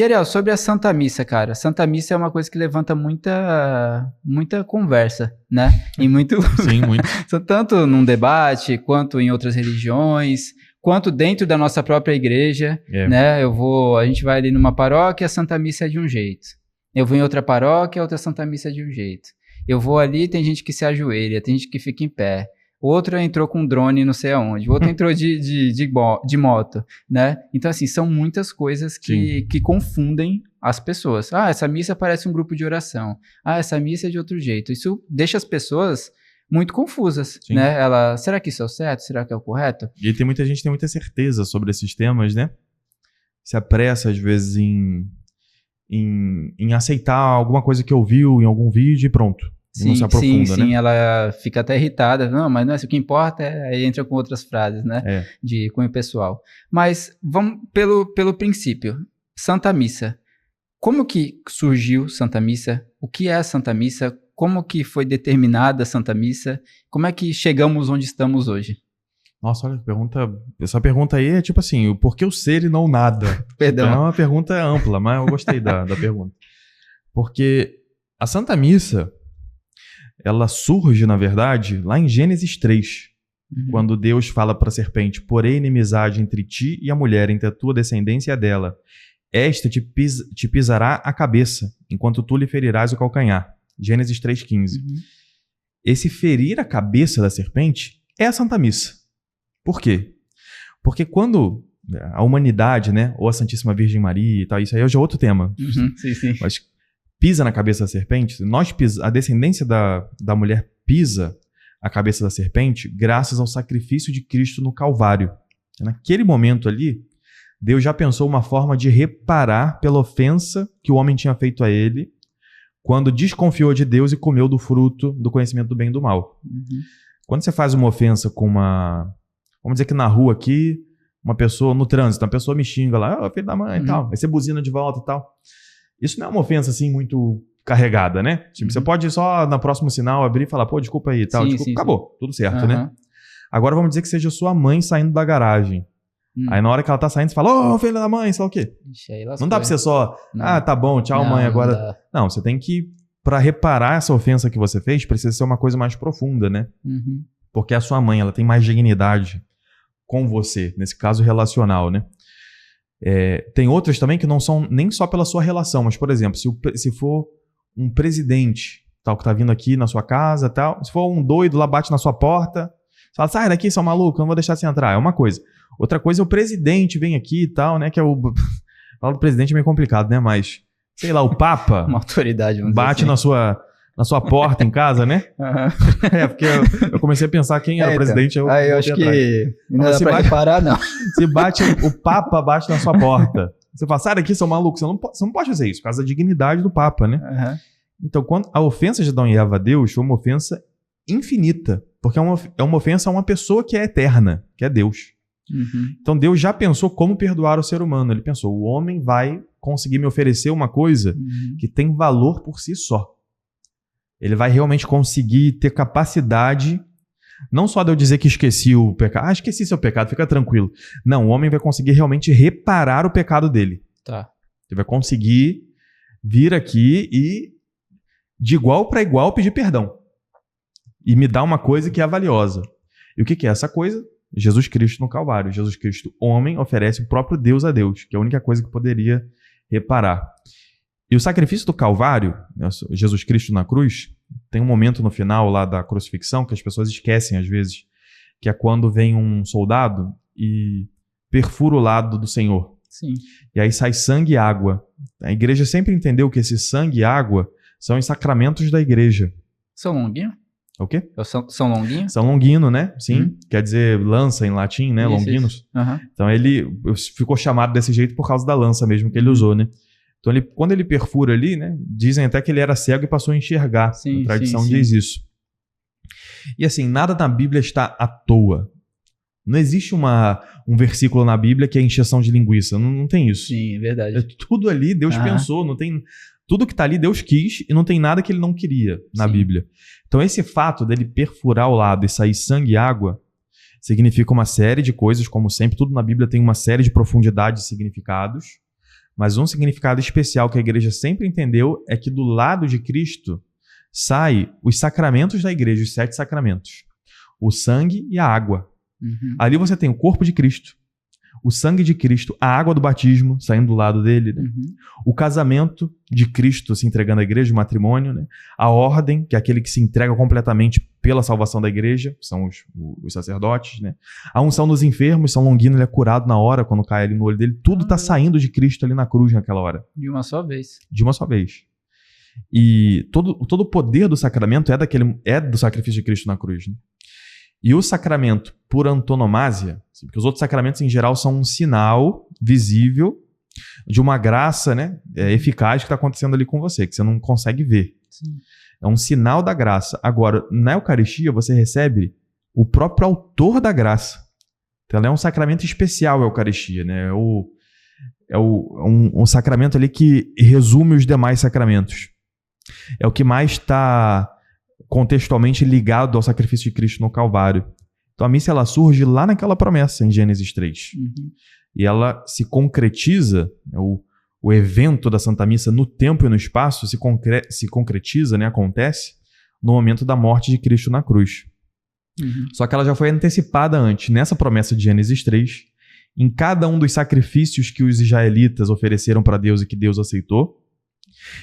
E, Ariel, sobre a Santa Missa, cara. Santa Missa é uma coisa que levanta muita conversa, né? Em muito... Sim, muito. Tanto num debate, quanto em outras religiões, quanto dentro da nossa própria igreja, né? A gente vai ali numa paróquia, a Santa Missa é de um jeito. Eu vou em outra paróquia, outra Santa Missa é de um jeito. Eu vou ali, tem gente que se ajoelha, tem gente que fica em pé. Outro entrou com um drone não sei aonde, outro entrou de moto, né? Então, assim, são muitas coisas que confundem as pessoas. Ah, essa missa parece um grupo de oração. Ah, essa missa é de outro jeito. Isso deixa as pessoas muito confusas, né? Será que isso é o certo? Será que é o correto? E tem muita gente que tem muita certeza sobre esses temas, né? Se apressa, às vezes, em aceitar alguma coisa que ouviu em algum vídeo e pronto. E não se aprofunda, sim, né? Ela fica até irritada. Não, mas não é isso. O que importa aí entra com outras frases, né? De cunho pessoal. Mas vamos pelo princípio. Santa Missa. Como que surgiu Santa Missa? O que é a Santa Missa? Como que foi determinada a Santa Missa? Como é que chegamos onde estamos hoje? Nossa, olha, essa pergunta aí é tipo assim, o porquê o ser e não nada? Perdão. É uma pergunta ampla, mas eu gostei da pergunta. Porque a Santa Missa, ela surge, na verdade, lá em Gênesis 3, quando Deus fala para a serpente: porém inimizade entre ti e a mulher, entre a tua descendência e a dela. Esta te pisará a cabeça, enquanto tu lhe ferirás o calcanhar. Gênesis 3,15. Esse ferir a cabeça da serpente é a Santa Missa. Por quê? Porque quando a humanidade, né, ou a Santíssima Virgem Maria e tal, isso aí é já outro tema. Sim. Mas pisa na cabeça da serpente, a descendência da mulher pisa a cabeça da serpente graças ao sacrifício de Cristo no Calvário. Naquele momento ali, Deus já pensou uma forma de reparar pela ofensa que o homem tinha feito a ele quando desconfiou de Deus e comeu do fruto do conhecimento do bem e do mal. Quando você faz uma ofensa com vamos dizer que na rua aqui, uma pessoa no trânsito, uma pessoa me xinga lá, filho da mãe e tal, aí você buzina de volta e tal. Isso não é uma ofensa assim muito carregada, né? Tipo, você pode só no próximo sinal abrir e falar, pô, desculpa aí e tal, acabou, tudo certo, né? Agora vamos dizer que seja sua mãe saindo da garagem. Aí na hora que ela tá saindo, você fala, ô, filho da mãe, sei lá o quê. Não dá pra ser só, tá bom, tchau, mãe, agora... Não, você tem que, pra reparar essa ofensa que você fez, precisa ser uma coisa mais profunda, né? Porque a sua mãe, ela tem mais dignidade com você, nesse caso relacional, né? Tem outras também que não são nem só pela sua relação, mas, por exemplo, se for um presidente tal, que tá vindo aqui na sua casa, tal, se for um doido lá, bate na sua porta, você fala, sai daqui, seu maluco, eu não vou deixar você entrar, é uma coisa. Outra coisa é o presidente vem aqui e tal, né, que é o... Falar do presidente é meio complicado, né, mas, sei lá, o Papa... Uma autoridade, bate assim na sua porta em casa, né? Porque eu comecei a pensar quem era o presidente. Eu acho que não dá pra reparar, não. Se o Papa bate na sua porta, você fala, sai daqui, seu maluco, você não pode fazer isso, por causa da dignidade do Papa, né? Então, quando a ofensa de Adão e Eva a Deus foi uma ofensa infinita, porque é uma ofensa a uma pessoa que é eterna, que é Deus. Então, Deus já pensou como perdoar o ser humano. Ele pensou, o homem vai conseguir me oferecer uma coisa que tem valor por si só. Ele vai realmente conseguir ter capacidade, não só de eu dizer que esqueci o pecado. Esqueci seu pecado, fica tranquilo. Não, o homem vai conseguir realmente reparar o pecado dele. Ele vai conseguir vir aqui e, de igual para igual, pedir perdão. E me dar uma coisa que é valiosa. E o que é essa coisa? Jesus Cristo no Calvário. Jesus Cristo, homem, oferece o próprio Deus a Deus, que é a única coisa que poderia reparar. E o sacrifício do Calvário, Jesus Cristo na cruz, tem um momento no final lá da crucifixão que as pessoas esquecem às vezes, que é quando vem um soldado e perfura o lado do Senhor. E aí sai sangue e água. A igreja sempre entendeu que esse sangue e água são os sacramentos da igreja. São Longuinho? O quê? São Longuinho? São Longino, né? Sim. Quer dizer lança em latim, né? Longinos. Então ele ficou chamado desse jeito por causa da lança mesmo que ele usou, né? Então, quando ele perfura ali, né, dizem até que ele era cego e passou a enxergar. A tradição diz isso. E assim, nada na Bíblia está à toa. Não existe um versículo na Bíblia que é encheção de linguiça. Não tem isso. Sim, é verdade. Tudo ali Deus pensou. Não tem, tudo que está ali Deus quis e não tem nada que ele não queria na Bíblia. Então, esse fato dele perfurar o lado e sair sangue e água significa uma série de coisas, como sempre. Tudo na Bíblia tem uma série de profundidades e significados. Mas um significado especial que a igreja sempre entendeu é que do lado de Cristo sai os sacramentos da igreja, os 7 sacramentos. O sangue e a água. Ali você tem o corpo de Cristo, o sangue de Cristo, a água do batismo saindo do lado dele, né? O casamento de Cristo se entregando à igreja, o matrimônio, né? A ordem, que é aquele que se entrega completamente pela salvação da igreja, são os sacerdotes, né? A unção dos enfermos, São Longino, ele é curado na hora, quando cai ali no olho dele, tudo está saindo de Cristo ali na cruz naquela hora. De uma só vez. De uma só vez. E todo o poder do sacramento é do sacrifício de Cristo na cruz, né? E o sacramento, por antonomasia, porque os outros sacramentos em geral são um sinal visível de uma graça, né, eficaz que está acontecendo ali com você, que você não consegue ver. Sim. É um sinal da graça. Agora, na Eucaristia, você recebe o próprio autor da graça. Então, ela é um sacramento especial, a Eucaristia, né? É um sacramento ali que resume os demais sacramentos. É o que mais está contextualmente ligado ao sacrifício de Cristo no Calvário. Então a missa ela surge lá naquela promessa em Gênesis 3. E ela se concretiza, o evento da Santa Missa no tempo e no espaço se concretiza, né, acontece no momento da morte de Cristo na cruz. Só que ela já foi antecipada antes. Nessa promessa de Gênesis 3, em cada um dos sacrifícios que os israelitas ofereceram para Deus e que Deus aceitou,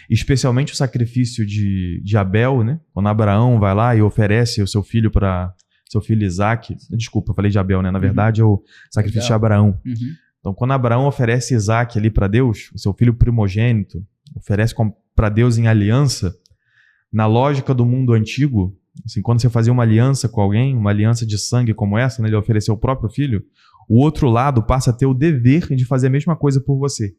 especialmente o sacrifício de Abel, né? Quando Abraão vai lá e oferece o seu filho Isaac. Desculpa, eu falei de Abel, né? Na verdade é o sacrifício de Abraão. Então quando Abraão oferece Isaac ali para Deus, o seu filho primogênito, oferece para Deus em aliança, na lógica do mundo antigo, assim, quando você fazia uma aliança com alguém, uma aliança de sangue como essa, né? Ele ofereceu o próprio filho, o outro lado passa a ter o dever de fazer a mesma coisa por você.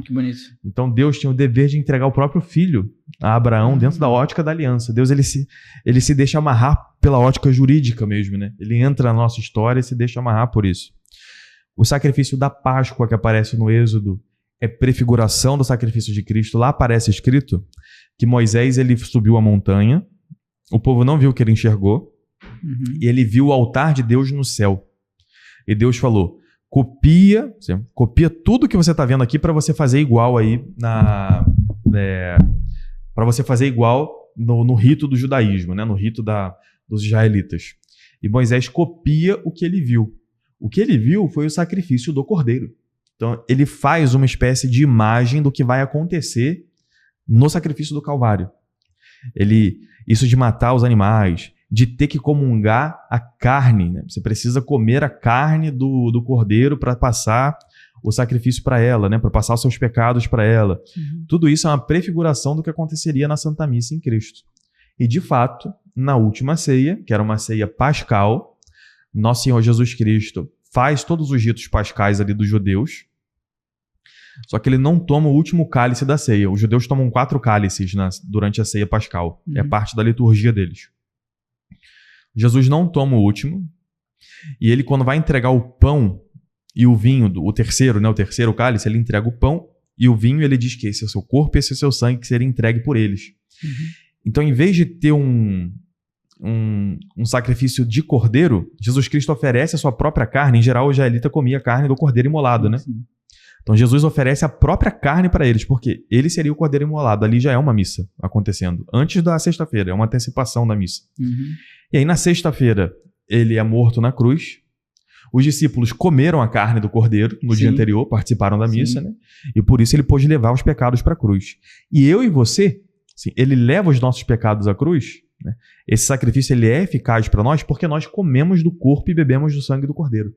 Que bonito. Então Deus tinha o dever de entregar o próprio filho a Abraão dentro da ótica da aliança. Deus ele se deixa amarrar pela ótica jurídica mesmo, né? Ele entra na nossa história e se deixa amarrar por isso. O sacrifício da Páscoa que aparece no Êxodo é prefiguração do sacrifício de Cristo. Lá aparece escrito que Moisés ele subiu a montanha, o povo não viu o que ele enxergou, e ele viu o altar de Deus no céu. E Deus falou: copia tudo que você está vendo aqui para você fazer igual aí para você fazer igual no rito do judaísmo, né? No rito dos israelitas. E Moisés copia o que ele viu. O que ele viu foi o sacrifício do cordeiro. Então ele faz uma espécie de imagem do que vai acontecer no sacrifício do Calvário. Isso de matar os animais, de ter que comungar a carne, né? Você precisa comer a carne do cordeiro para passar o sacrifício para ela, né? Para passar os seus pecados para ela. Tudo isso é uma prefiguração do que aconteceria na Santa Missa em Cristo. E, de fato, na última ceia, que era uma ceia pascal, Nosso Senhor Jesus Cristo faz todos os ritos pascais ali dos judeus, só que ele não toma o último cálice da ceia. Os judeus tomam 4 cálices durante a ceia pascal. É parte da liturgia deles. Jesus não toma o último, e ele, quando vai entregar o pão e o vinho, o terceiro cálice, ele entrega o pão e o vinho, ele diz que esse é o seu corpo e esse é o seu sangue que seria entregue por eles. Então, em vez de ter um sacrifício de cordeiro, Jesus Cristo oferece a sua própria carne. Em geral, o israelita comia a carne do cordeiro imolado, né? Então, Jesus oferece a própria carne para eles, porque ele seria o cordeiro imolado. Ali já é uma missa acontecendo, antes da sexta-feira, é uma antecipação da missa. E aí, na sexta-feira, ele é morto na cruz. Os discípulos comeram a carne do cordeiro no dia anterior, participaram da missa, né? E por isso ele pôde levar os pecados para a cruz. E eu e você, assim, ele leva os nossos pecados à cruz, né? Esse sacrifício ele é eficaz para nós porque nós comemos do corpo e bebemos do sangue do cordeiro.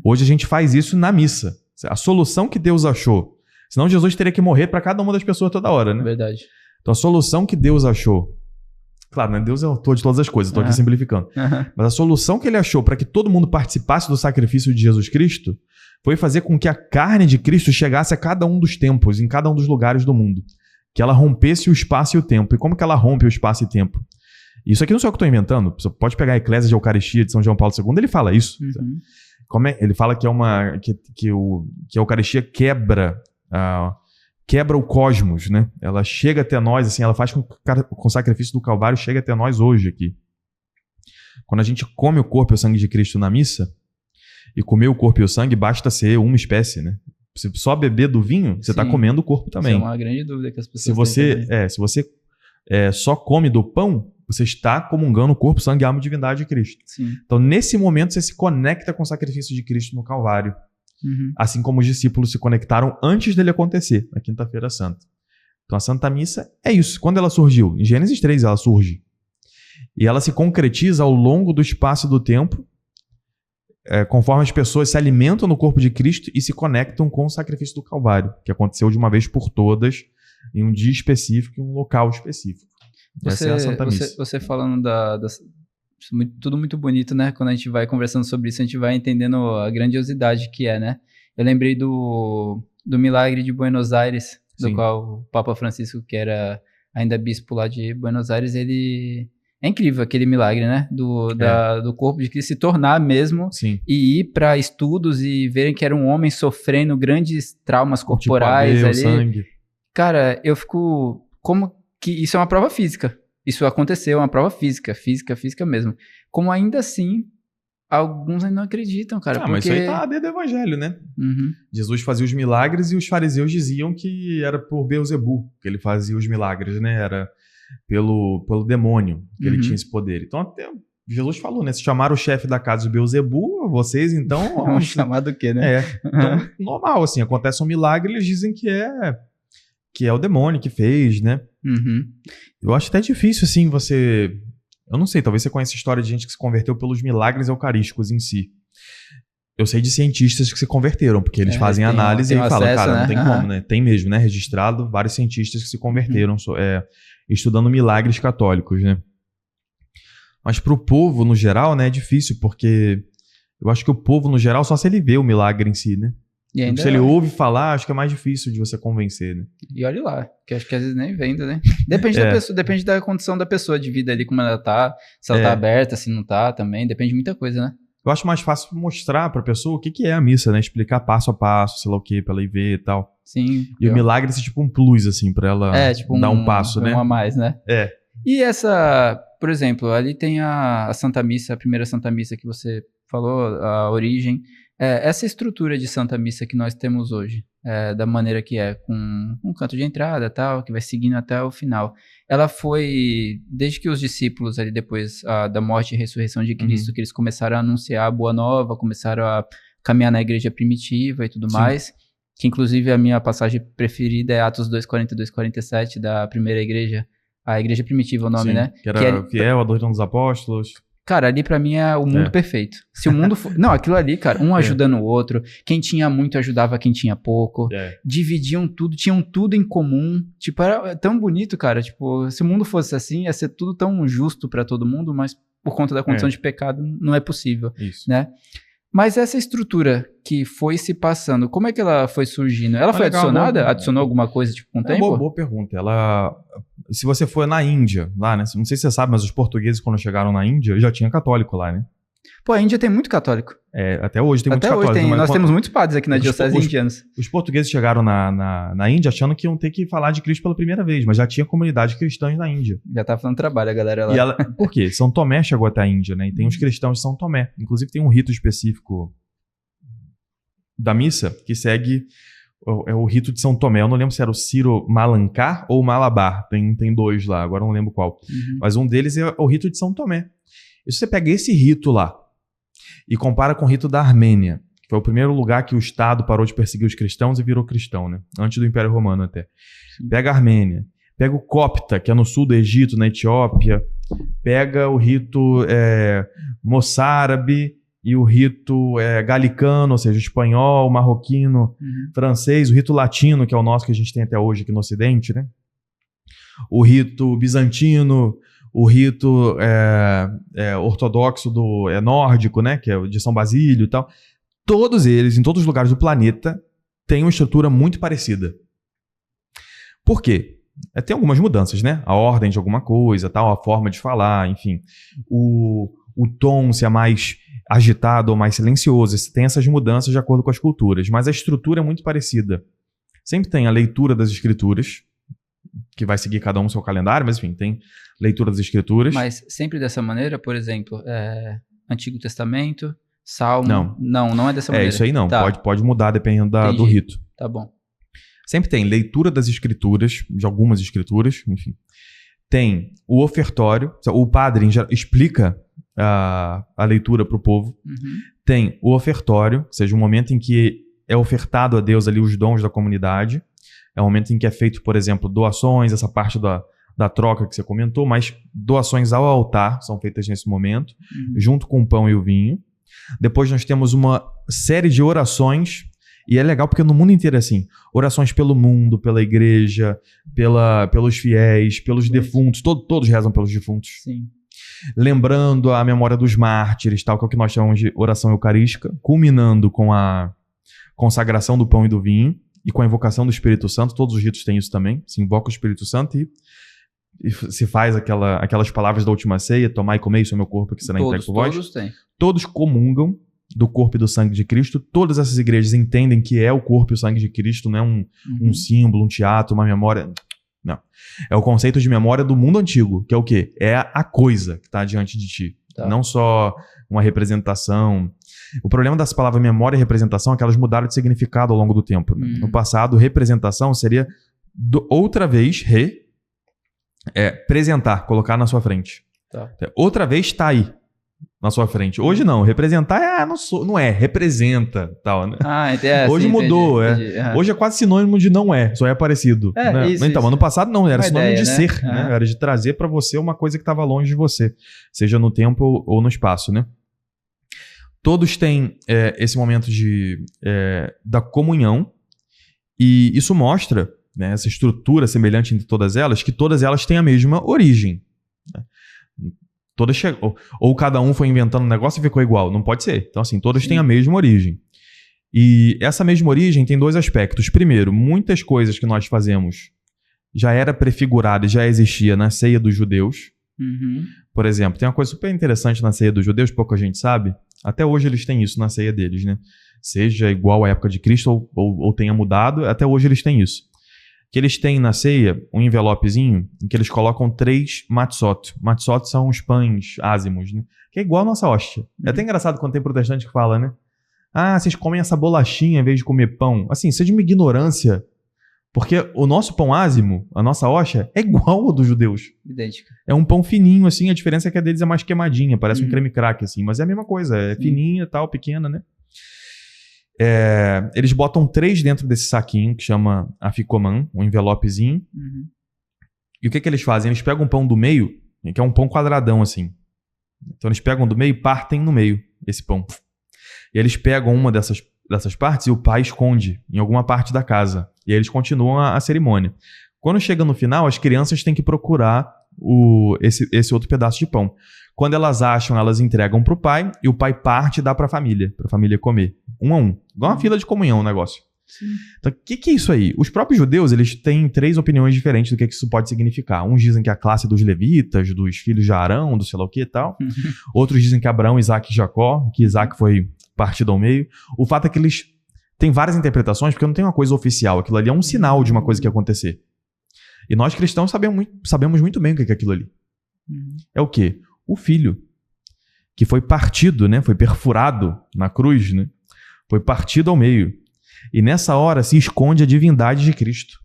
Hoje a gente faz isso na missa. A solução que Deus achou. Senão Jesus teria que morrer para cada uma das pessoas toda hora, né? Verdade. Então a solução que Deus achou. Claro, né? Deus é o autor de todas as coisas, estou aqui simplificando. Mas a solução que ele achou para que todo mundo participasse do sacrifício de Jesus Cristo foi fazer com que a carne de Cristo chegasse a cada um dos tempos, em cada um dos lugares do mundo. Que ela rompesse o espaço e o tempo. E como que ela rompe o espaço e o tempo? Isso aqui não sou eu que estou inventando. Você pode pegar a Eclésia de Eucaristia de São João Paulo II, ele fala isso. Ele fala que que a Eucaristia quebra o cosmos, né? Ela chega até nós, assim, ela faz com que o sacrifício do Calvário chegue até nós hoje aqui. Quando a gente come o corpo e o sangue de Cristo na missa, e comer o corpo e o sangue basta ser uma espécie, né? Se só beber do vinho, você está comendo o corpo também. Isso é uma grande dúvida que as pessoas têm. Se você só come do pão, você está comungando o corpo, sangue, alma e divindade de Cristo. Sim. Então, nesse momento, você se conecta com o sacrifício de Cristo no Calvário. Assim como os discípulos se conectaram antes dele acontecer, na Quinta-feira Santa. Então, a Santa Missa é isso. Quando ela surgiu? Em Gênesis 3 ela surge. E ela se concretiza ao longo do espaço e do tempo, conforme as pessoas se alimentam no corpo de Cristo e se conectam com o sacrifício do Calvário, que aconteceu de uma vez por todas, em um dia específico, em um local específico. Essa é a Santa Missa. Você falando tudo muito bonito, né? Quando a gente vai conversando sobre isso, a gente vai entendendo a grandiosidade que é, né? Eu lembrei do milagre de Buenos Aires, do qual o Papa Francisco, que era ainda bispo lá de Buenos Aires, ele... É incrível aquele milagre, né? Do corpo de Cristo se tornar mesmo e ir para estudos e verem que era um homem sofrendo grandes traumas corporais tipo ali. Sangue. Cara, eu fico... Como que isso é uma prova física? Isso aconteceu, é uma prova física mesmo. Como ainda assim, alguns ainda não acreditam, cara. Mas isso aí tá dentro do evangelho, né? Jesus fazia os milagres e os fariseus diziam que era por Beelzebul que ele fazia os milagres, né? Era pelo demônio que ele tinha esse poder. Então até Jesus falou, né? Se chamaram o chefe da casa de Beelzebul, vocês então... Vamos chamar do quê, né? Então, normal, assim, acontece um milagre, eles dizem que é o demônio que fez, né? Eu acho até difícil, assim, você... Eu não sei, talvez você conheça a história de gente que se converteu pelos milagres eucarísticos em si. Eu sei de cientistas que se converteram, porque eles fazem análise e falam, cara, não tem como, né? Tem mesmo, né? Registrado vários cientistas que se converteram estudando milagres católicos, né? Mas pro povo, no geral, né, é difícil, porque eu acho que o povo, no geral, só se ele vê o milagre em si, né? E ainda se ele ouve falar, acho que é mais difícil de você convencer, né? E olha lá, que acho que às vezes nem vendo, né? Depende da pessoa, depende da condição da pessoa de vida ali, como ela tá, se ela tá aberta, se não tá também, depende de muita coisa, né? Eu acho mais fácil mostrar pra pessoa o que é a missa, né? Explicar passo a passo, sei lá o que, pra ela ir ver e tal. Sim. E o milagre é tipo um plus, assim, pra ela dar um passo, né? Um a mais, né? E essa, por exemplo, ali tem a Santa Missa, a primeira Santa Missa que você falou, a origem. Essa estrutura de Santa Missa que nós temos hoje, da maneira que é, com um canto de entrada e tal, que vai seguindo até o final, ela foi, desde que os discípulos ali depois da morte e ressurreição de Cristo, que eles começaram a anunciar a Boa Nova, começaram a caminhar na igreja primitiva e tudo mais, que inclusive a minha passagem preferida é Atos 2:42, 47 da primeira igreja, a igreja primitiva, o nome, né? Que era fiel, a doutrina dos apóstolos. Cara, ali pra mim é o mundo perfeito. Se o mundo for... Não, aquilo ali, cara, um ajudando o outro. Quem tinha muito ajudava quem tinha pouco. Dividiam tudo, tinham tudo em comum. Tipo, era tão bonito, cara. Tipo, se o mundo fosse assim, ia ser tudo tão justo pra todo mundo, mas por conta da condição de pecado não é possível, né? Mas essa estrutura que foi se passando, como é que ela foi surgindo? Ela foi adicionada? Adicionou alguma coisa, tipo, com o tempo? Boa pergunta. Se você for na Índia, lá, né? Não sei se você sabe, mas os portugueses, quando chegaram na Índia, já tinha católico lá, né? Pô, a Índia tem muito católico. Até hoje tem muitos católicos. Nós temos muitos padres aqui na diocese indianos. Os portugueses chegaram na Índia achando que iam ter que falar de Cristo pela primeira vez, mas já tinha comunidade cristãs na Índia. Já tá fazendo trabalho a galera lá. Por quê? São Tomé chegou até a Índia, né? E tem os cristãos de São Tomé. Inclusive tem um rito específico da missa que segue o rito de São Tomé. Eu não lembro se era o Ciro Malankar ou Malabar. Tem dois lá, agora eu não lembro qual. Mas um deles é o rito de São Tomé. E se você pega esse rito lá e compara com o rito da Armênia, que foi o primeiro lugar que o Estado parou de perseguir os cristãos e virou cristão, né? Antes do Império Romano até. Pega a Armênia, pega o Copta, que é no sul do Egito, na Etiópia, pega o rito moçárabe e o rito galicano, ou seja, espanhol, marroquino, francês, o rito latino, que é o nosso que a gente tem até hoje aqui no Ocidente, né? O rito bizantino, o rito ortodoxo nórdico, né? Que é de São Basílio e tal. Todos eles, em todos os lugares do planeta, têm uma estrutura muito parecida. Por quê? Tem algumas mudanças, né? A ordem de alguma coisa, tal, a forma de falar, enfim. O tom, se é mais agitado ou mais silencioso. Tem essas mudanças de acordo com as culturas, mas a estrutura é muito parecida. Sempre tem a leitura das escrituras, que vai seguir cada um seu calendário, mas enfim, tem leitura das escrituras. Mas sempre dessa maneira, por exemplo, Antigo Testamento, Salmo? Não é dessa maneira. Isso aí não. Tá. Pode mudar dependendo do rito. Tá bom. Sempre tem leitura das escrituras, de algumas escrituras, enfim. Tem o ofertório, o padre explica a leitura para o povo. Tem o ofertório, ou seja, o momento em que é ofertado a Deus ali os dons da comunidade. É o momento em que é feito, por exemplo, doações, essa parte da troca que você comentou, mas doações ao altar são feitas nesse momento, junto com o pão e o vinho. Depois nós temos uma série de orações, e é legal porque no mundo inteiro é assim, orações pelo mundo, pela igreja, pelos fiéis, pelos defuntos, todos rezam pelos defuntos. Sim. Lembrando a memória dos mártires, tal, que é o que nós chamamos de oração eucarística, culminando com a consagração do pão e do vinho, e com a invocação do Espírito Santo. Todos os ritos têm isso também, se invoca o Espírito Santo e se faz aquelas palavras da última ceia, tomai e comei, isso é meu corpo que será entregue por vós. Todos têm. Todos comungam do corpo e do sangue de Cristo. Todas essas igrejas entendem que é o corpo e o sangue de Cristo, não é um símbolo, um teatro, uma memória. Não. É o conceito de memória do mundo antigo, que é o quê? É a coisa que está diante de ti. Tá. Não só uma representação. O problema dessa palavra memória e representação é que elas mudaram de significado ao longo do tempo. No passado, representação seria outra vez, apresentar, colocar na sua frente. Tá. Outra vez está aí na sua frente. Hoje não, representar não é, representa. Tal, né? Hoje mudou. Entendi. Hoje é quase sinônimo de não é, só é parecido. Né? Isso, então, mas no passado não, era sinônimo de ser. Né? Era de trazer para você uma coisa que estava longe de você, seja no tempo ou no espaço. Né? Todos têm esse momento da comunhão, e isso mostra, né, essa estrutura semelhante entre todas elas, que todas elas têm a mesma origem. Né? Todas ou cada um foi inventando um negócio e ficou igual. Não pode ser. Então, assim, todas têm a mesma origem. E essa mesma origem tem dois aspectos. Primeiro, muitas coisas que nós fazemos já era prefigurada e já existia na ceia dos judeus. Por exemplo, tem uma coisa super interessante na ceia dos judeus, pouca gente sabe. Até hoje eles têm isso na ceia deles, né? Seja igual à época de Cristo ou tenha mudado, até hoje eles têm isso. Que eles têm na ceia um envelopezinho em que eles colocam 3 matzot. Matzot são os pães ázimos, né? Que é igual a nossa hóstia. É até engraçado quando tem protestante que fala, né? Vocês comem essa bolachinha em vez de comer pão. Assim, isso é de uma ignorância. Porque o nosso pão ázimo, a nossa hóstia, é igual ao dos judeus. Idêntica. É um pão fininho, assim, a diferença é que a deles é mais queimadinha, parece um creme crack, assim, mas é a mesma coisa, é fininha e tal, pequena, né? Eles botam 3 dentro desse saquinho, que chama afikoman, um envelopezinho. E o que eles fazem? Eles pegam um pão do meio, que é um pão quadradão, assim. Então eles pegam do meio e partem no meio esse pão. E eles pegam uma dessas partes e o pai esconde em alguma parte da casa. E aí eles continuam a cerimônia. Quando chega no final, as crianças têm que procurar esse outro pedaço de pão. Quando elas acham, elas entregam para o pai e o pai parte e dá para a família comer. Um a um. Igual uma fila de comunhão o negócio. Sim. Então, o que é isso aí? Os próprios judeus, eles têm 3 opiniões diferentes do que isso pode significar. Uns dizem que é a classe dos levitas, dos filhos de Arão, do sei lá o que e tal. Outros dizem que Abraão, Isaac e Jacó, que Isaac foi partido ao meio. O fato é que eles têm várias interpretações, porque não tem uma coisa oficial. Aquilo ali é um sinal de uma coisa que ia acontecer. E nós cristãos sabemos muito bem o que é aquilo ali. É o quê? O filho, que foi partido, né? Foi perfurado na cruz, né? Foi partido ao meio. E nessa hora se esconde a divindade de Cristo.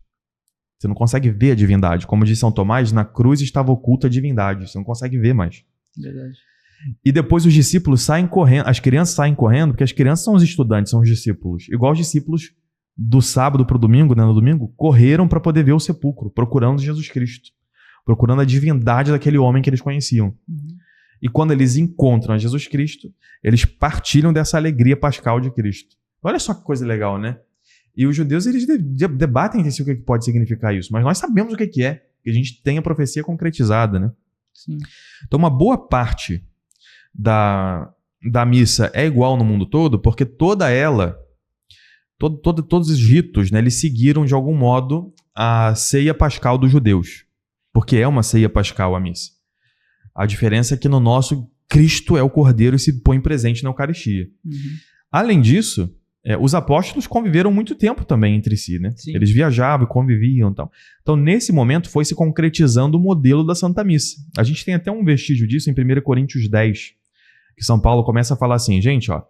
Você não consegue ver a divindade. Como diz São Tomás, na cruz estava oculta a divindade. Você não consegue ver mais. Verdade. E depois os discípulos saem correndo, as crianças saem correndo, porque as crianças são os estudantes, são os discípulos. Igual os discípulos do sábado para o domingo, né, no domingo, correram para poder ver o sepulcro, procurando Jesus Cristo, procurando a divindade daquele homem que eles conheciam. E quando eles encontram a Jesus Cristo, eles partilham dessa alegria pascal de Cristo. Olha só que coisa legal, né? E os judeus, eles debatem entre si o que pode significar isso, mas nós sabemos o que é, que a gente tem a profecia concretizada, né? Sim. Então, uma boa parte da missa é igual no mundo todo, porque todos os ritos, né, eles seguiram de algum modo a ceia pascal dos judeus, porque é uma ceia pascal a missa. A diferença é que no nosso, Cristo é o Cordeiro e se põe presente na Eucaristia. Além disso, os apóstolos conviveram muito tempo também entre si, né? Sim. Eles viajavam e conviviam e tal. Então, nesse momento, foi se concretizando o modelo da Santa Missa. A gente tem até um vestígio disso em 1 Coríntios 10, que São Paulo começa a falar assim, gente, ó,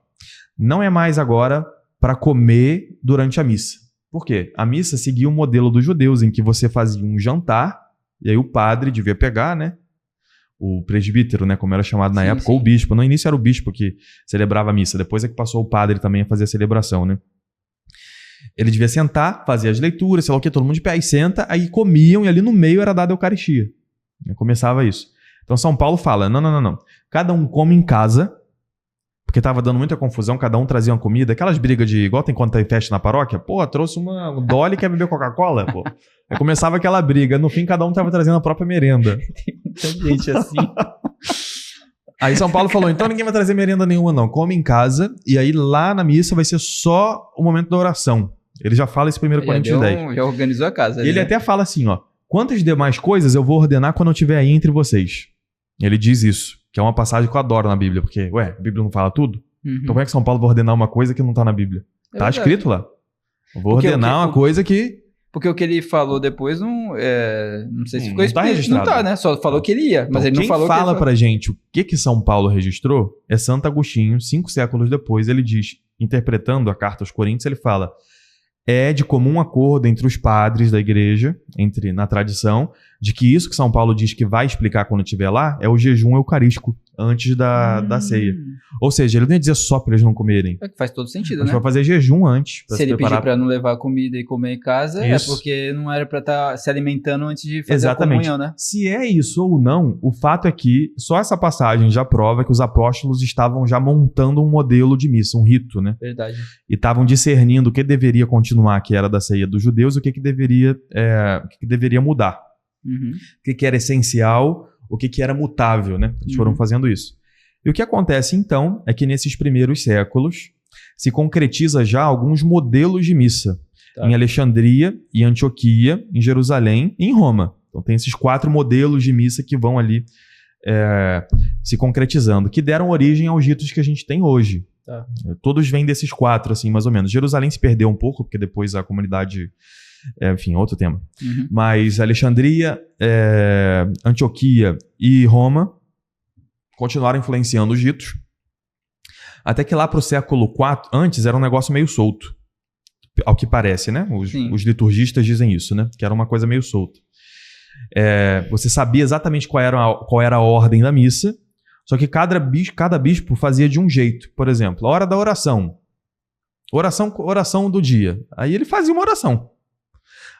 não é mais agora para comer durante a missa. Por quê? A missa seguia o modelo dos judeus, em que você fazia um jantar, e aí o padre devia pegar, né? O presbítero, né? Como era chamado na época, ou o bispo. No início era o bispo que celebrava a missa, depois é que passou o padre também a fazer a celebração, né? Ele devia sentar, fazer as leituras, sei lá o que, todo mundo de pé, aí senta, aí comiam, e ali no meio era dada a Eucaristia. Começava isso. Então São Paulo fala, não. Cada um come em casa, porque tava dando muita confusão, cada um trazia uma comida, aquelas brigas de, igual tem quando tem festa na paróquia, pô, trouxe um Dolly e quer beber Coca-Cola, pô. Aí começava aquela briga, no fim cada um tava trazendo a própria merenda. Tem muita gente assim. Aí São Paulo falou, então ninguém vai trazer merenda nenhuma não, come em casa, e aí lá na missa vai ser só o momento da oração. Ele já fala esse 1 Coríntios 10. Já organizou a casa. Ele até fala assim, ó, quantas demais coisas eu vou ordenar quando eu estiver aí entre vocês? Ele diz isso, que é uma passagem que eu adoro na Bíblia, porque, a Bíblia não fala tudo? Então como é que São Paulo vai ordenar uma coisa que não tá na Bíblia? Tá escrito lá. Eu vou ordenar uma coisa que... Porque o que ele falou depois não sei se ficou não tá registrado. Não tá, né? Só falou que ele ia, mas então, ele não falou quem fala pra gente o que São Paulo registrou é Santo Agostinho, 5 séculos depois. Ele diz, interpretando a carta aos Coríntios, ele fala, é de comum acordo entre os padres da igreja, na tradição, de que isso que São Paulo diz que vai explicar quando estiver lá é o jejum eucarístico antes da ceia. Ou seja, ele não ia dizer só para eles não comerem. É que faz todo sentido, mas né? vai fazer jejum antes. Se ele pedir para não levar comida e comer em casa, isso. É porque não era para estar se alimentando antes de fazer a comunhão, né? Se é isso ou não, o fato é que só essa passagem já prova que os apóstolos estavam já montando um modelo de missa, um rito, né? Verdade. E estavam discernindo o que deveria continuar, que era da ceia dos judeus, e o que deveria mudar. O que era essencial, o que era mutável, né? Eles foram fazendo isso. E o que acontece, então, é que nesses primeiros séculos se concretiza já alguns modelos de missa. Em Alexandria, em Antioquia, em Jerusalém e em Roma. Então tem esses 4 modelos de missa que vão ali se concretizando, que deram origem aos ritos que a gente tem hoje. Todos vêm desses 4, assim, mais ou menos. Jerusalém se perdeu um pouco, porque depois a comunidade... enfim, outro tema. Mas Alexandria, Antioquia e Roma continuaram influenciando os ritos. Até que lá para o século IV, antes era um negócio meio solto. Ao que parece, né? Os liturgistas dizem isso, né? Que era uma coisa meio solta. Você sabia exatamente qual era a ordem da missa, só que cada bispo fazia de um jeito. Por exemplo, a hora da oração. Oração do dia. Aí ele fazia uma oração.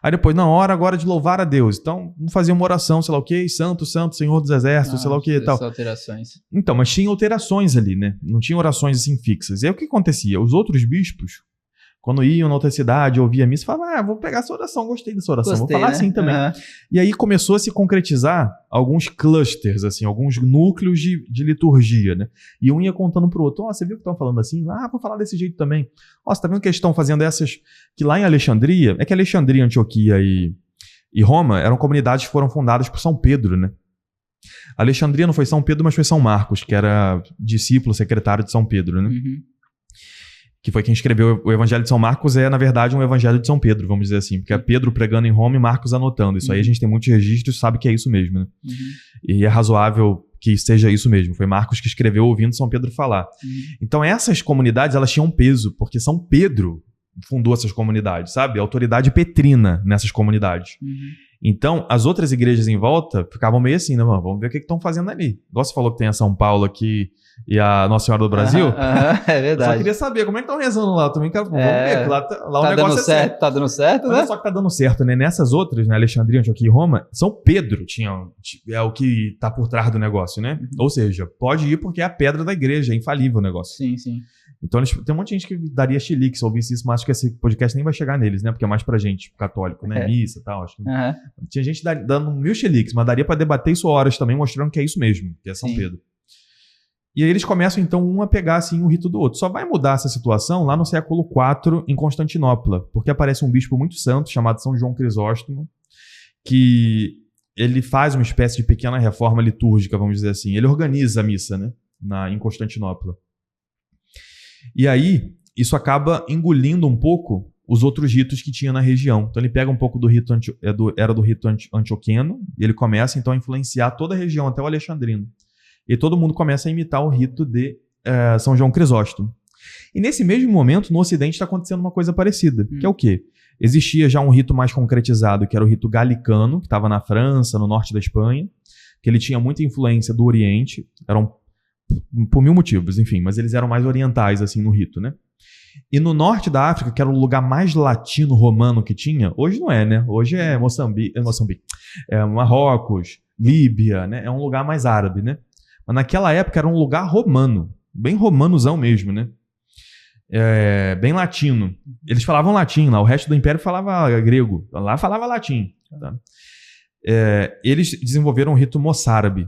Aí depois, na hora agora de louvar a Deus. Então, vamos fazer uma oração, sei lá o quê, Santo, Senhor dos Exércitos, sei lá o quê e tal. Alterações. Então, mas tinha alterações ali, né? Não tinha orações assim fixas. E aí o que acontecia? Os outros bispos, quando iam na outra cidade, ouviam a missa, falavam, vou pegar essa oração, gostei dessa oração, vou falar assim também. E aí começou a se concretizar alguns clusters, assim, alguns núcleos de liturgia, né? E um ia contando pro outro, você viu que estão falando assim? Vou falar desse jeito também. Você tá vendo que eles estão fazendo essas... Que lá em Alexandria, é que Alexandria, Antioquia e Roma eram comunidades que foram fundadas por São Pedro, né? Alexandria não foi São Pedro, mas foi São Marcos, que era discípulo, secretário de São Pedro, né? Que foi quem escreveu o Evangelho de São Marcos, na verdade um Evangelho de São Pedro, vamos dizer assim, porque é Pedro pregando em Roma e Marcos anotando. Isso aí a gente tem muitos registros, sabe que é isso mesmo, né? E é razoável que seja isso mesmo. Foi Marcos que escreveu ouvindo São Pedro falar. Então essas comunidades, elas tinham peso, porque São Pedro fundou essas comunidades, sabe? A autoridade petrina nessas comunidades. Então, as outras igrejas em volta ficavam meio assim, né, mano? Vamos ver o que estão fazendo ali. Igual você falou que tem a São Paulo aqui e a Nossa Senhora do Brasil. É verdade. Eu só queria saber como é que estão rezando lá. Eu também quero, vamos ver, que lá o negócio certo. Tá dando certo, né? Olha só que tá dando certo, né? Nessas outras, né? Alexandria, Antioquia e Roma, São Pedro é o que tá por trás do negócio, né? Ou seja, pode ir porque é a pedra da igreja, é infalível o negócio. Sim. Então tem um monte de gente que daria chilique se ouvisse isso, mas acho que esse podcast nem vai chegar neles, né? Porque é mais pra gente, católico, né? Missa e tal. Acho que... Tinha gente dando 1000 chiliques, mas daria pra debater isso horas também, mostrando que é isso mesmo, que é São Pedro. E aí eles começam, então, a pegar assim, um rito do outro. Só vai mudar essa situação lá no século IV, em Constantinopla, porque aparece um bispo muito santo, chamado São João Crisóstomo, que ele faz uma espécie de pequena reforma litúrgica, vamos dizer assim. Ele organiza a missa, né? Em Constantinopla. E aí, isso acaba engolindo um pouco os outros ritos que tinha na região. Então ele pega um pouco do rito do rito antioqueno, e ele começa então a influenciar toda a região, até o alexandrino. E todo mundo começa a imitar o rito de São João Crisóstomo. E nesse mesmo momento, no Ocidente, está acontecendo uma coisa parecida, que é o quê? Existia já um rito mais concretizado, que era o rito galicano, que estava na França, no norte da Espanha, que ele tinha muita influência do Oriente, eram por mil motivos, enfim, mas eles eram mais orientais, assim, no rito, né? E no norte da África, que era o lugar mais latino-romano que tinha, hoje não é, né? Hoje é Moçambique, é Marrocos, Líbia, né? É um lugar mais árabe, né? Mas naquela época era um lugar romano, bem romanozão mesmo, né? Bem latino. Eles falavam latim lá, o resto do império falava grego, lá falava latim. Tá? Eles desenvolveram um rito moçárabe.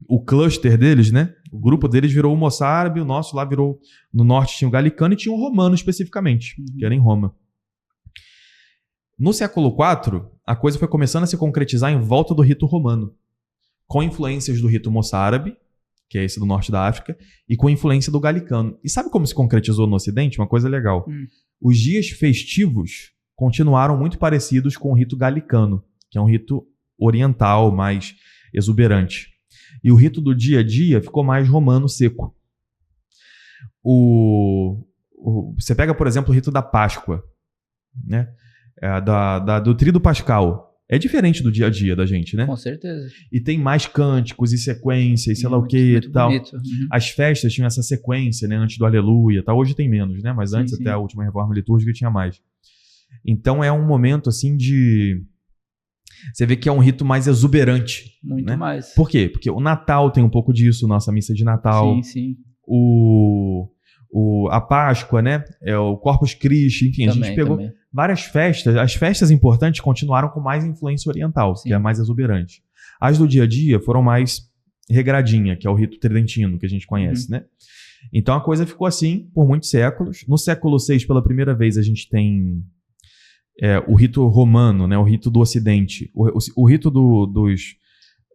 O cluster deles, né? O grupo deles virou o moçárabe, o nosso lá virou... No norte tinha o galicano e tinha o romano especificamente, que era em Roma. No século IV, a coisa foi começando a se concretizar em volta do rito romano, com influências do rito moçárabe, que é esse do norte da África, e com influência do galicano. E sabe como se concretizou no Ocidente? Uma coisa legal. Os dias festivos continuaram muito parecidos com o rito galicano, que é um rito oriental, mais exuberante. E o rito do dia a dia ficou mais romano seco. Você pega, por exemplo, o rito da Páscoa, né? Do tríduo pascal. É diferente do dia a dia da gente, né? Com certeza. E tem mais cânticos e sequência e sei lá o que e tal. As festas tinham essa sequência, né? Antes do Aleluia. Tal. Hoje tem menos, né? Mas antes, até a última reforma litúrgica, tinha mais. Então é um momento assim de... Você vê que é um rito mais exuberante. Muito, né? Mais. Por quê? Porque o Natal tem um pouco disso, nossa missa de Natal. Sim, sim. A Páscoa, né? O Corpus Christi, enfim, também, a gente pegou várias festas. As festas importantes continuaram com mais influência oriental, sim, que é mais exuberante. As do dia a dia foram mais regradinha, que é o rito tridentino, que a gente conhece, né? Então a coisa ficou assim por muitos séculos. No século VI, pela primeira vez, a gente tem o rito romano, né? O rito do Ocidente. O rito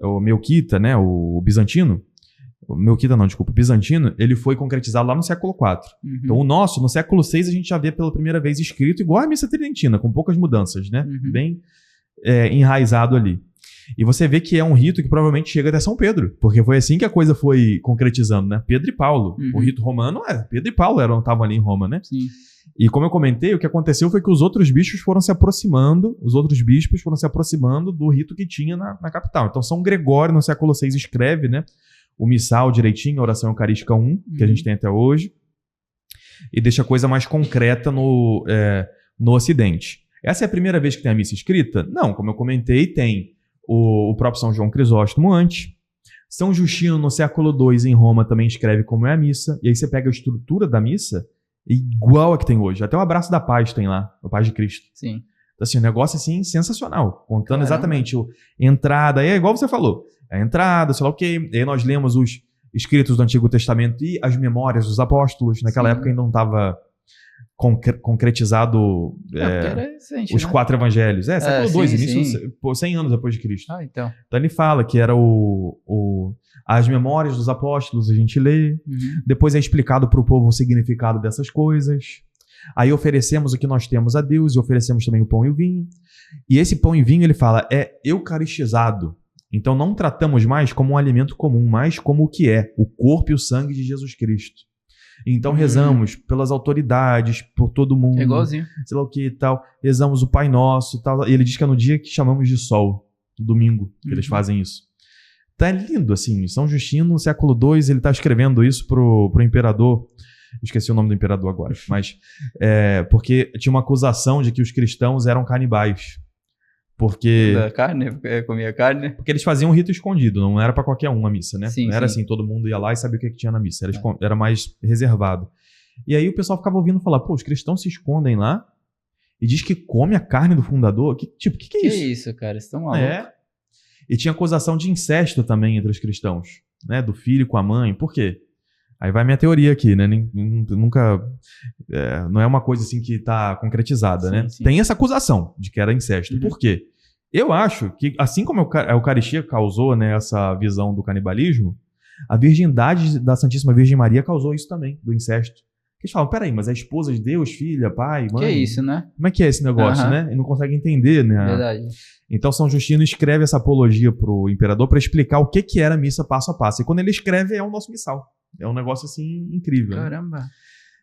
o Melquita, né? O bizantino. O bizantino, ele foi concretizado lá no século IV. Então o nosso, no século VI, a gente já vê pela primeira vez escrito igual a missa tridentina, com poucas mudanças, né? Bem enraizado ali. E você vê que é um rito que provavelmente chega até São Pedro, porque foi assim que a coisa foi concretizando, né? Pedro e Paulo. O rito romano, Pedro e Paulo estavam ali em Roma, né? Sim. E como eu comentei, o que aconteceu foi que os outros bispos foram se aproximando do rito que tinha na capital. Então São Gregório, no século VI, escreve, né? O missal direitinho, a oração eucarística 1, que a gente tem até hoje, e deixa a coisa mais concreta no Ocidente. Essa é a primeira vez que tem a missa escrita? Não, como eu comentei, tem o próprio São João Crisóstomo antes. São Justino, no século II, em Roma, também escreve como é a missa, e aí você pega a estrutura da missa, igual a que tem hoje. Até o Abraço da Paz tem lá, o Paz de Cristo. Sim. Então, assim, um negócio assim, sensacional, contando exatamente a entrada, é igual você falou, a entrada, sei lá o quê, e aí nós lemos os escritos do Antigo Testamento e as memórias dos apóstolos. Naquela época ainda não estava concretizado recente, os 4 evangelhos. Século II, início, 100 anos depois de Cristo. Então ele fala que era as memórias dos apóstolos, a gente lê, depois é explicado para o povo o significado dessas coisas. Aí oferecemos o que nós temos a Deus e oferecemos também o pão e o vinho. E esse pão e vinho, ele fala, é eucaristizado. Então não tratamos mais como um alimento comum, mas como o que é, o corpo e o sangue de Jesus Cristo. Então rezamos pelas autoridades, por todo mundo. É igualzinho. Sei lá o que e tal. Rezamos o Pai Nosso tal. E ele diz que é no dia que chamamos de sol, domingo, que eles fazem isso. Tá lindo, assim. São Justino, no século II, ele tá escrevendo isso pro imperador. Esqueci o nome do imperador agora. Mas porque tinha uma acusação de que os cristãos eram canibais. Porque... Da carne? Comia carne? Porque eles faziam um rito escondido, não era pra qualquer um a missa, né? Sim, não era assim, todo mundo ia lá e sabia o que tinha na missa. Era mais reservado. E aí o pessoal ficava ouvindo falar, os cristãos se escondem lá e diz que come a carne do fundador. Que é isso? Que é isso, cara? Vocês estão malucos. E tinha acusação de incesto também entre os cristãos, né? Do filho com a mãe. Por quê? Aí vai minha teoria aqui, né? Nunca... não é uma coisa assim que tá concretizada, né? Sim. Tem essa acusação de que era incesto. Por quê? Eu acho que, assim como a Eucaristia causou, né, essa visão do canibalismo, a virgindade da Santíssima Virgem Maria causou isso também, do incesto. Porque eles falam, peraí, mas é esposa de Deus, filha, pai, mãe... Que é isso, né? Como é que é esse negócio, né? E não consegue entender, né? Verdade. Então São Justino escreve essa apologia pro imperador para explicar o que era a missa passo a passo. E quando ele escreve, é o nosso missal. É um negócio, assim, incrível. Caramba! Né?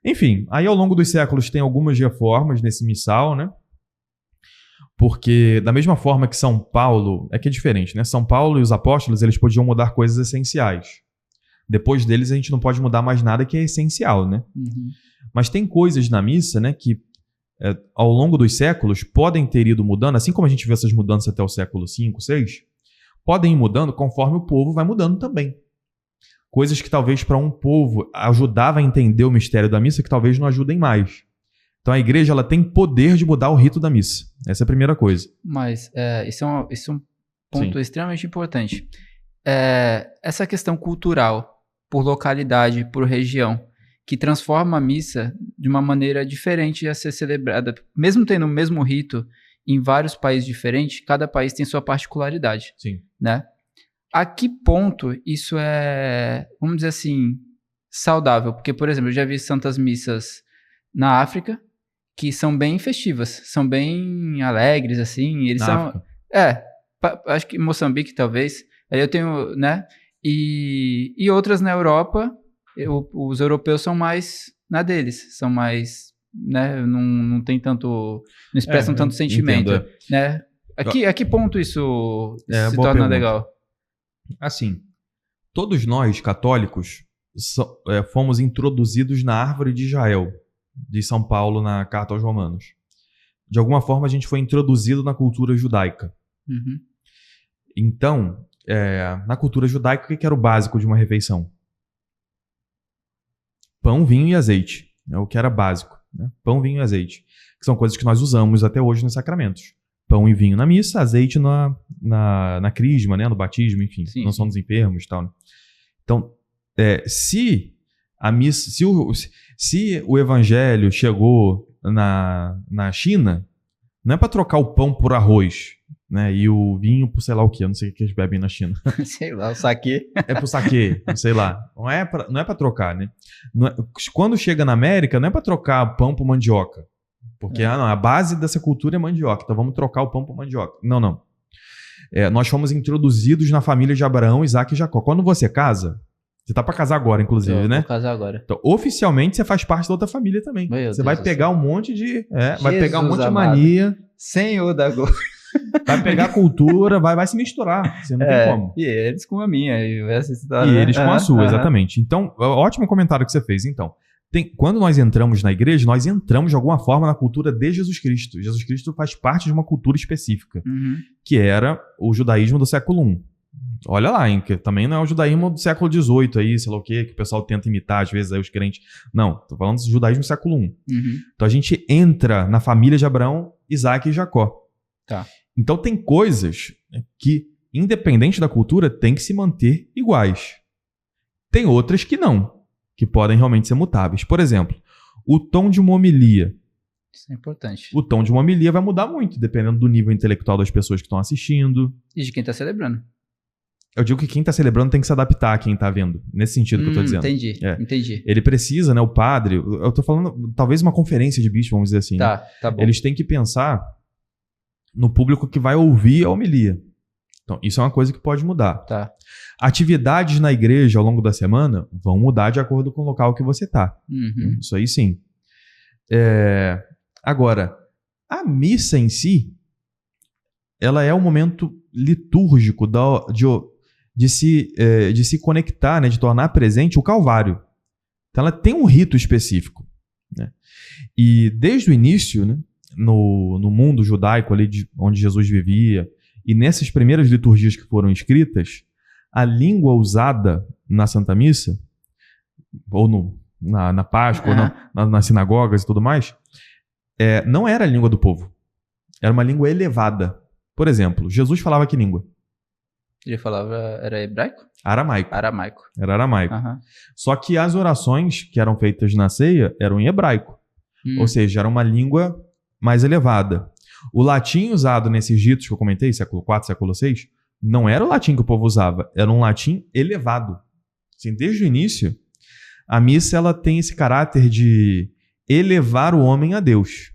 Enfim, aí ao longo dos séculos tem algumas reformas nesse missal, né? Porque da mesma forma que São Paulo, é que é diferente, né? São Paulo e os apóstolos, eles podiam mudar coisas essenciais. Depois deles a gente não pode mudar mais nada que é essencial, né? Uhum. Mas tem coisas na missa, né, que ao longo dos séculos podem ter ido mudando, assim como a gente vê essas mudanças até o século V, VI, podem ir mudando conforme o povo vai mudando também. Coisas que talvez para um povo ajudava a entender o mistério da missa que talvez não ajudem mais. Então a igreja ela tem poder de mudar o rito da missa. Essa é a primeira coisa. Mas isso é um ponto Sim. extremamente importante. Essa questão cultural, por localidade, por região, que transforma a missa de uma maneira diferente a ser celebrada. Mesmo tendo o mesmo rito em vários países diferentes, cada país tem sua particularidade. Sim. Né? A que ponto isso é, vamos dizer assim, saudável? Porque, por exemplo, eu já vi santas missas na África que são bem festivas, são bem alegres, assim. Eles são. Acho que Moçambique, talvez. Aí eu tenho, né? E outras na Europa, os europeus são mais na deles, são mais, né? Não tem tanto, não expressam tanto sentimento, entendo, né? A que ponto isso se boa torna pergunta. legal? Assim, todos nós, católicos, fomos introduzidos na árvore de Israel, de São Paulo, na Carta aos Romanos. De alguma forma, a gente foi introduzido na cultura judaica. Uhum. Então, na cultura judaica, o que era o básico de uma refeição? Pão, vinho e azeite. É o que era básico. Né? Pão, vinho e azeite. Que são coisas que nós usamos até hoje nos sacramentos. Pão e vinho na missa, azeite na crisma, né? No batismo, enfim. Sim, não são dos enfermos e tal. Né? Então, se a missa, se o evangelho chegou na China, não é para trocar o pão por arroz, né? E o vinho por sei lá o que. Eu não sei o que eles bebem na China. Sei lá, o saquê. É pro saquê, sei lá. Não é pra trocar, né? Quando chega na América, não é pra trocar pão por mandioca. Porque a base dessa cultura é mandioca. Então vamos trocar o pão por mandioca. Não. Nós fomos introduzidos na família de Abraão, Isaac e Jacó. Quando você casa, você tá pra casar agora, inclusive, né? Vou casar agora. Então, oficialmente, você faz parte da outra família também. Você vai pegar um monte de... vai pegar um monte de mania. Senhor da glória. Vai pegar a cultura, vai se misturar. Você não tem como. E eles com a minha. E eles com a sua, exatamente. Então, ótimo comentário que você fez. Então, quando nós entramos na igreja, nós entramos de alguma forma na cultura de Jesus Cristo. Jesus Cristo faz parte de uma cultura específica, que era o judaísmo do século I. Olha lá, hein, que também não é o judaísmo do século XVIII aí, sei lá o quê, que o pessoal tenta imitar às vezes aí os crentes. Não, tô falando do judaísmo do século I. Então a gente entra na família de Abraão, Isaac e Jacó. Tá. Então tem coisas que, independente da cultura, tem que se manter iguais. Tem outras que não, que podem realmente ser mutáveis. Por exemplo, o tom de uma homilia. Isso é importante. O tom de uma homilia vai mudar muito, dependendo do nível intelectual das pessoas que estão assistindo. E de quem está celebrando. Eu digo que quem está celebrando tem que se adaptar a quem está vendo. Nesse sentido que eu estou dizendo. Entendi. Ele precisa, né? O padre... Eu estou falando, talvez uma conferência de bispo, vamos dizer assim. Tá bom. Eles têm que pensar no público que vai ouvir a homilia. Então, isso é uma coisa que pode mudar. Tá. Atividades na igreja ao longo da semana vão mudar de acordo com o local que você está. Isso aí sim. Agora, a missa em si, ela é um momento litúrgico de se conectar, né, de tornar presente o Calvário. Então ela tem um rito específico. Né? E desde o início, né, no mundo judaico, ali onde Jesus vivia, e nessas primeiras liturgias que foram escritas, a língua usada na Santa Missa, ou na Páscoa, ou nas sinagogas e tudo mais, não era a língua do povo. Era uma língua elevada. Por exemplo, Jesus falava que língua? Ele falava, era hebraico? Aramaico. Era aramaico. Só que as orações que eram feitas na ceia eram em hebraico. Ou seja, era uma língua mais elevada. O latim usado nesses ritos que eu comentei, século IV, século VI, não era o latim que o povo usava, era um latim elevado. Assim, desde o início, a missa ela tem esse caráter de elevar o homem a Deus.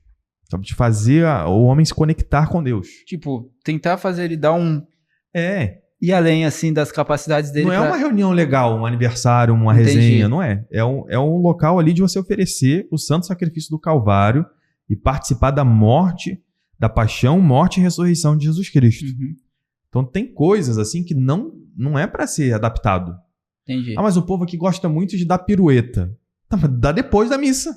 Sabe? De fazer o homem se conectar com Deus. Tipo, tentar fazer ele dar um ir além, assim, das capacidades dele. Não é uma reunião legal, um aniversário, uma resenha, não é. É um local ali de você oferecer o santo sacrifício do Calvário e participar da morte, da paixão, morte e ressurreição de Jesus Cristo. Uhum. Então tem coisas assim que não é para ser adaptado. Entendi. Mas o povo aqui gosta muito de dar pirueta. Tá, mas dá depois da missa.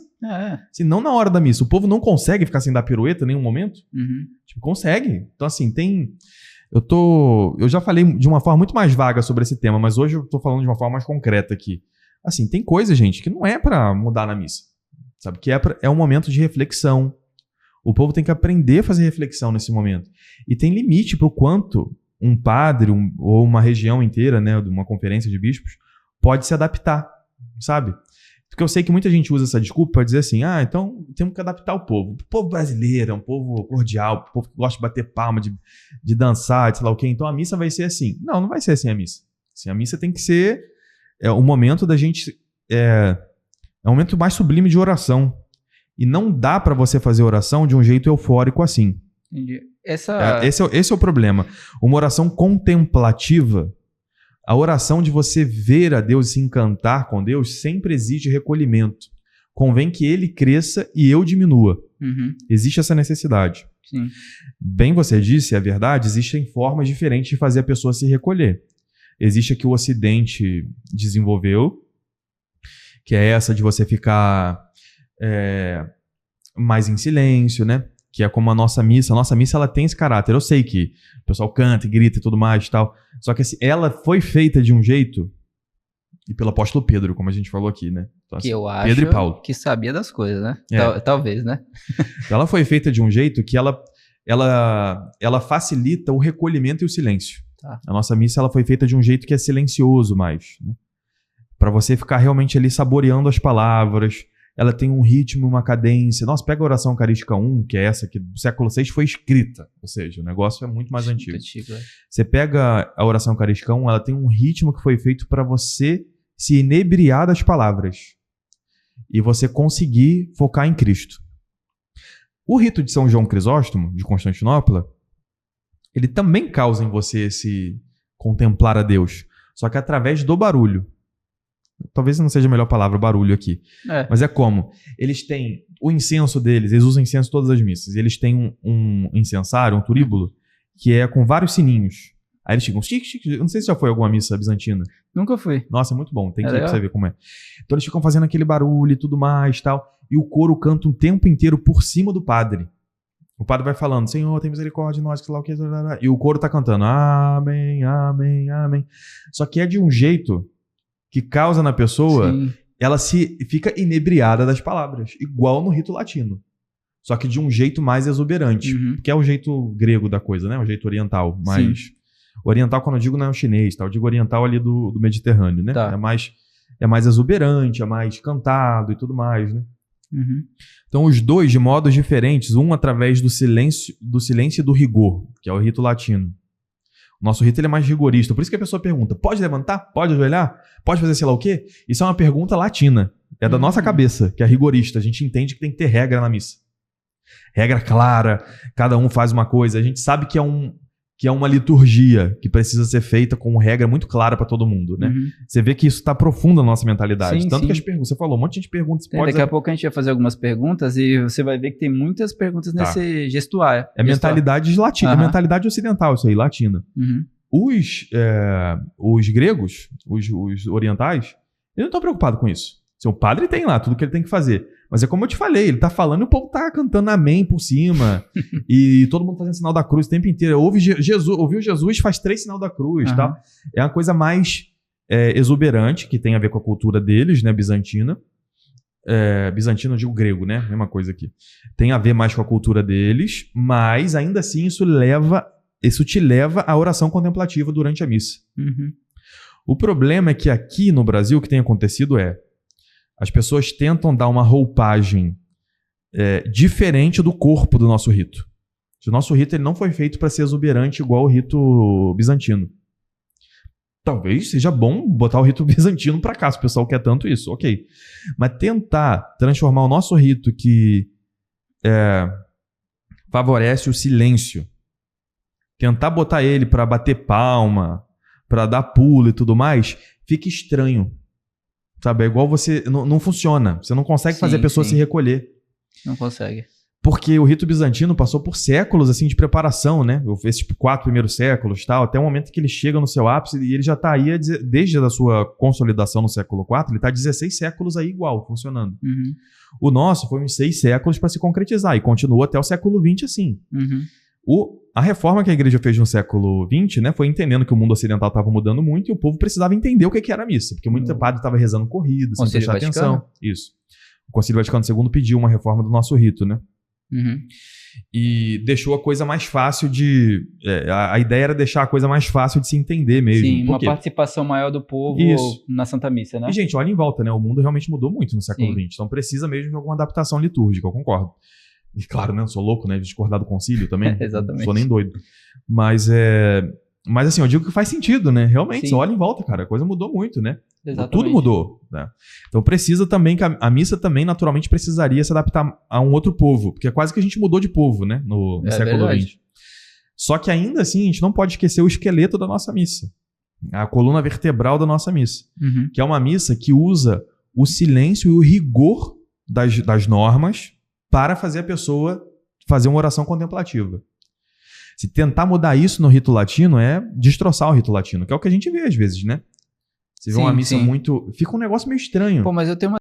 Se não na hora da missa. O povo não consegue ficar sem dar pirueta em nenhum momento. Uhum. Tipo, consegue. Então assim, eu já falei de uma forma muito mais vaga sobre esse tema, mas hoje eu tô falando de uma forma mais concreta aqui. Assim, tem coisa, gente, que não é para mudar na missa. Sabe? Que é um momento de reflexão. O povo tem que aprender a fazer reflexão nesse momento. E tem limite para o quanto um padre ou uma região inteira, né, de uma conferência de bispos, pode se adaptar, sabe? Porque eu sei que muita gente usa essa desculpa para dizer assim, então temos que adaptar o povo. O povo brasileiro é um povo cordial, um povo que gosta de bater palma, de dançar, de sei lá o quê. Então a missa vai ser assim. Não vai ser assim a missa. Assim, a missa tem que ser o momento da gente... É um momento mais sublime de oração. E não dá para você fazer oração de um jeito eufórico assim. Entendi. Esse é o problema. Uma oração contemplativa, a oração de você ver a Deus e se encantar com Deus, sempre exige recolhimento. Convém que ele cresça e eu diminua. Uhum. Existe essa necessidade. Sim. Bem você disse, é verdade, existem formas diferentes de fazer a pessoa se recolher. Existe a que o Ocidente desenvolveu, que é essa de você ficar mais em silêncio, né? Que é como a nossa missa. A nossa missa, ela tem esse caráter. Eu sei que o pessoal canta e grita e tudo mais e tal. Só que assim, ela foi feita de um jeito, e pelo apóstolo Pedro, como a gente falou aqui, né? Então, assim, que eu acho Pedro e Paulo. Que sabia das coisas, né? Talvez, né? Ela foi feita de um jeito que ela facilita o recolhimento e o silêncio. Tá. A nossa missa, ela foi feita de um jeito que é silencioso mais, né? Para você ficar realmente ali saboreando as palavras. Ela tem um ritmo, uma cadência. Nossa, pega a oração eucarística 1, que é essa que do século VI foi escrita. Ou seja, o negócio é muito mais antigo. Você pega a oração eucarística 1, ela tem um ritmo que foi feito para você se inebriar das palavras. E você conseguir focar em Cristo. O rito de São João Crisóstomo, de Constantinopla, ele também causa em você esse contemplar a Deus. Só que através do barulho. Talvez não seja a melhor palavra, barulho aqui. Mas é como? Eles têm o incenso deles, eles usam incenso todas as missas. Eles têm um incensário, um turíbulo, que é com vários sininhos. Aí eles ficam... Eu não sei se já foi alguma missa bizantina. Nunca fui. Nossa, é muito bom. Tem que ir pra você ver como é. Então eles ficam fazendo aquele barulho e tudo mais e tal. E o coro canta o tempo inteiro por cima do padre. O padre vai falando, Senhor, tem misericórdia de nós, que lá o que... E o coro tá cantando, amém, amém, amém. Só que é de um jeito... que causa na pessoa, sim, ela fica inebriada das palavras, igual no rito latino. Só que de um jeito mais exuberante, que é o jeito grego da coisa, né? O jeito oriental. Mas sim, oriental, quando eu digo, não é o chinês, tá? Eu digo oriental ali do Mediterrâneo, né? Tá. É mais exuberante, é mais cantado e tudo mais, né? Uhum. Então os dois de modos diferentes, um através do silêncio e do rigor, que é o rito latino. O nosso rito ele é mais rigorista. Por isso que a pessoa pergunta, pode levantar? Pode ajoelhar? Pode fazer sei lá o quê? Isso é uma pergunta latina. É da nossa cabeça, que é rigorista. A gente entende que tem que ter regra na missa. Regra clara, cada um faz uma coisa. A gente sabe que é uma liturgia que precisa ser feita com regra muito clara para todo mundo, né? Você vê que isso está profundo na nossa mentalidade. Sim, tanto sim, que as perguntas, você falou, um monte de gente pergunta. Daqui a pouco a gente vai fazer algumas perguntas e você vai ver que tem muitas perguntas nesse gestuário. É mentalidade latina, é mentalidade ocidental isso aí, latina. Os gregos, os orientais, eles não estão preocupados com isso. O padre tem lá tudo que ele tem que fazer. Mas é como eu te falei, ele tá falando e o povo tá cantando amém por cima. E todo mundo fazendo sinal da cruz o tempo inteiro. Ouviu Jesus, faz 3 sinal da cruz. Tá? É uma coisa mais exuberante, que tem a ver com a cultura deles, né, bizantina. Bizantino, eu digo grego, né? Mesma coisa aqui. Tem a ver mais com a cultura deles, mas ainda assim isso te leva à oração contemplativa durante a missa. O problema é que aqui no Brasil o que tem acontecido as pessoas tentam dar uma roupagem diferente do corpo do nosso rito. O nosso rito ele não foi feito para ser exuberante igual o rito bizantino. Talvez seja bom botar o rito bizantino para cá, se o pessoal quer tanto isso, ok. Mas tentar transformar o nosso rito que favorece o silêncio, tentar botar ele para bater palma, para dar pulo e tudo mais, fica estranho. Sabe? É igual você... Não funciona. Você não consegue fazer a pessoa se recolher. Não consegue. Porque o rito bizantino passou por séculos assim de preparação, né? Esses 4 primeiros séculos, tal, até o momento que ele chega no seu ápice e ele já está aí, desde a sua consolidação no século IV, ele está 16 séculos aí igual, funcionando. Uhum. O nosso foi uns 6 séculos para se concretizar e continuou até o século XX assim. Uhum. A reforma que a igreja fez no século XX, né, foi entendendo que o mundo ocidental estava mudando muito e o povo precisava entender o que era a missa, porque muito padre estava rezando corrido, sem prestar atenção. Isso. O Concílio Vaticano II pediu uma reforma do nosso rito, né? Uhum. E deixou a coisa mais fácil de... a ideia era deixar a coisa mais fácil de se entender mesmo. Sim, uma participação maior do povo na Santa Missa, né? E, gente, olha em volta, né? O mundo realmente mudou muito no século XX. Então precisa mesmo de alguma adaptação litúrgica, eu concordo. E claro, né? Eu sou louco, né? De discordar do concílio também. Exatamente. Não sou nem doido. Mas assim, eu digo que faz sentido, né? Realmente, você olha em volta, cara. A coisa mudou muito, né? Exatamente. Tudo mudou, né? Então precisa também que a missa também naturalmente precisaria se adaptar a um outro povo, porque é quase que a gente mudou de povo, né, no século XX. Só que ainda assim a gente não pode esquecer o esqueleto da nossa missa, a coluna vertebral da nossa missa, que é uma missa que usa o silêncio e o rigor das normas para fazer a pessoa fazer uma oração contemplativa. Se tentar mudar isso no rito latino é destroçar o rito latino, que é o que a gente vê às vezes, né? Você vê uma missa muito... Fica um negócio meio estranho. Pô, mas eu tenho uma